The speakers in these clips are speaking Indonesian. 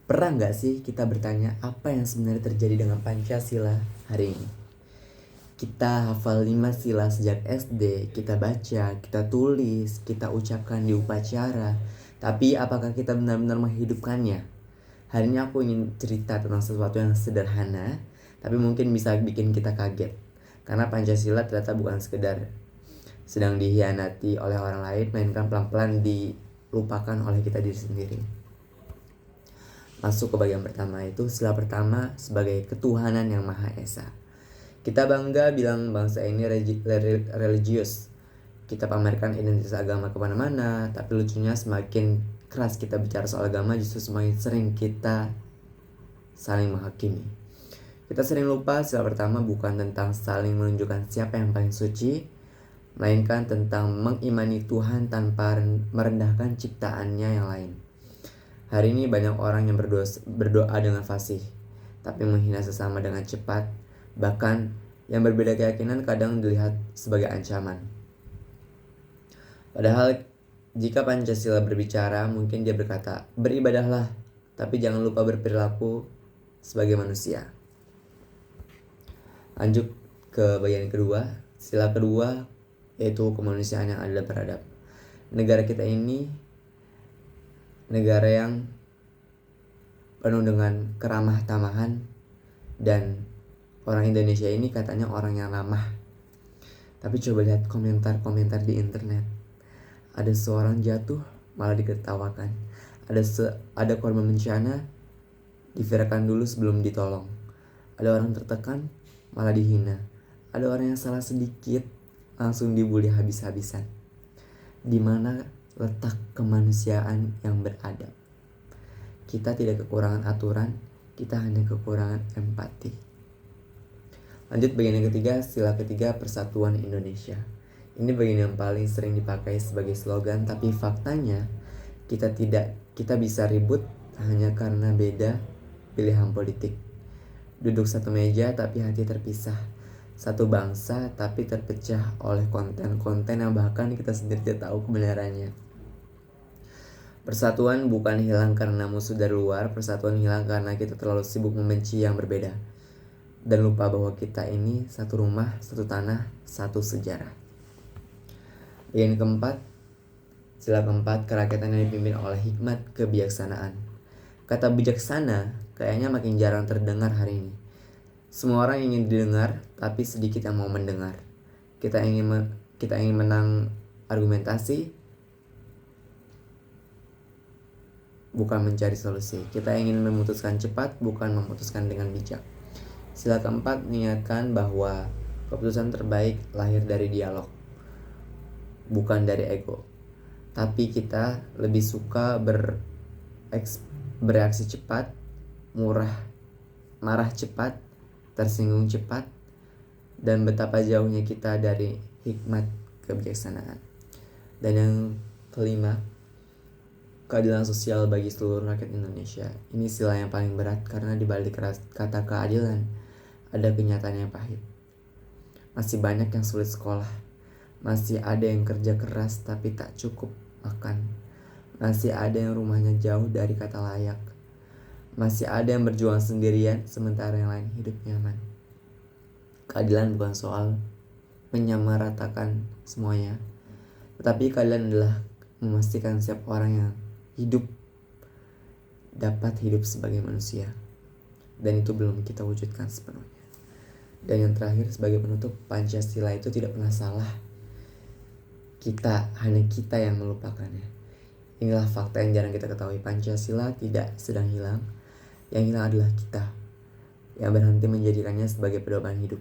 Pernah nggak sih kita bertanya apa yang sebenarnya terjadi dengan Pancasila hari ini? Kita hafal 5 sila sejak SD, kita baca, kita tulis, kita ucapkan di upacara. Tapi apakah kita benar-benar menghidupkannya? Hari ini aku ingin cerita tentang sesuatu yang sederhana, tapi mungkin bisa bikin kita kaget. Karena Pancasila ternyata bukan sekedar sedang dihianati oleh orang lain, melainkan pelan-pelan dilupakan oleh kita diri sendiri. Masuk ke bagian pertama, itu sila pertama sebagai ketuhanan yang Maha Esa. Kita bangga bilang bangsa ini religius. Kita pamerkan identitas agama kemana-mana, tapi lucunya semakin keras kita bicara soal agama, justru semakin sering kita saling menghakimi. Kita sering lupa sila pertama bukan tentang saling menunjukkan siapa yang paling suci, melainkan tentang mengimani Tuhan tanpa merendahkan ciptaannya yang lain. Hari ini banyak orang yang berdoa dengan fasih, tapi menghina sesama dengan cepat. Bahkan yang berbeda keyakinan kadang dilihat sebagai ancaman. Padahal jika Pancasila berbicara, mungkin dia berkata, beribadahlah, tapi jangan lupa berperilaku sebagai manusia. Lanjut ke bagian kedua, sila kedua yaitu kemanusiaan yang adil dan beradab. Negara kita ini negara yang penuh dengan keramah tamahan, dan orang Indonesia ini katanya orang yang ramah. Tapi coba lihat komentar-komentar di internet. Ada seorang jatuh malah diketawakan. Ada korban bencana diviralkan dulu sebelum ditolong. Ada orang tertekan malah dihina. Ada orang yang salah sedikit langsung dibully habis-habisan. Di mana letak kemanusiaan yang beradab? Kita tidak kekurangan aturan, kita hanya kekurangan empati. Lanjut bagian yang ketiga, sila ketiga persatuan Indonesia. Ini bagian yang paling sering dipakai sebagai slogan, tapi faktanya kita bisa ribut hanya karena beda pilihan politik. Duduk satu meja tapi hati terpisah. Satu bangsa tapi terpecah oleh konten-konten yang bahkan kita sendiri tidak tahu kebenarannya. Persatuan bukan hilang karena musuh dari luar, persatuan hilang karena kita terlalu sibuk membenci yang berbeda. Dan lupa bahwa kita ini satu rumah, satu tanah, satu sejarah. Bagian keempat, sila keempat, kerakyatan yang dipimpin oleh hikmat kebijaksanaan. Kata bijaksana kayaknya makin jarang terdengar hari ini. Semua orang ingin didengar, tapi sedikit yang mau mendengar. Kita ingin menang argumentasi, bukan mencari solusi. Kita ingin memutuskan cepat, bukan memutuskan dengan bijak. Sila keempat mengingatkan bahwa keputusan terbaik lahir dari dialog, bukan dari ego. Tapi kita lebih suka bereaksi cepat, marah cepat, tersinggung cepat, dan betapa jauhnya kita dari hikmat kebijaksanaan. Dan yang kelima, keadilan sosial bagi seluruh rakyat Indonesia. Ini sila yang paling berat karena di balik kata keadilan ada kenyataan yang pahit. Masih banyak yang sulit sekolah. Masih ada yang kerja keras tapi tak cukup makan. Masih ada yang rumahnya jauh dari kata layak. Masih ada yang berjuang sendirian sementara yang lain hidup nyaman. Keadilan bukan soal menyamaratakan semuanya, tetapi keadilan adalah memastikan setiap orang yang hidup dapat hidup sebagai manusia, dan itu belum kita wujudkan sepenuhnya. Dan yang terakhir sebagai penutup, Pancasila itu tidak pernah salah. Hanya kita yang melupakannya. Inilah fakta yang jarang kita ketahui. Pancasila tidak sedang hilang. Yang hilang adalah kita yang berhenti menjadikannya sebagai pedoman hidup.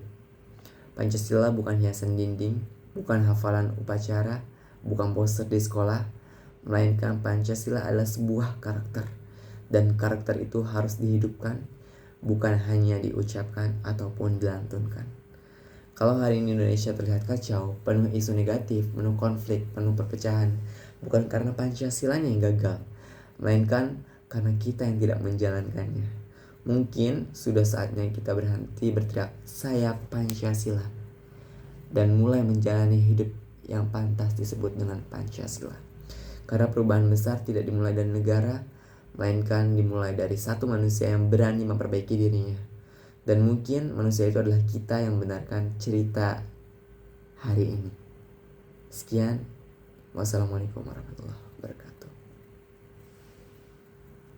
Pancasila bukan hiasan dinding, bukan hafalan upacara, bukan poster di sekolah, melainkan Pancasila adalah sebuah karakter, dan karakter itu harus dihidupkan, bukan hanya diucapkan ataupun dilantunkan. Kalau hari ini Indonesia terlihat kacau, penuh isu negatif, penuh konflik, penuh perpecahan, bukan karena Pancasilanya yang gagal, melainkan karena kita yang tidak menjalankannya. Mungkin sudah saatnya kita berhenti berteriak "Saya Pancasila" dan mulai menjalani hidup yang pantas disebut dengan Pancasila. Karena perubahan besar tidak dimulai dari negara, melainkan dimulai dari satu manusia yang berani memperbaiki dirinya. Dan mungkin manusia itu adalah kita yang membenarkan cerita hari ini. Sekian, wassalamualaikum warahmatullahi wabarakatuh.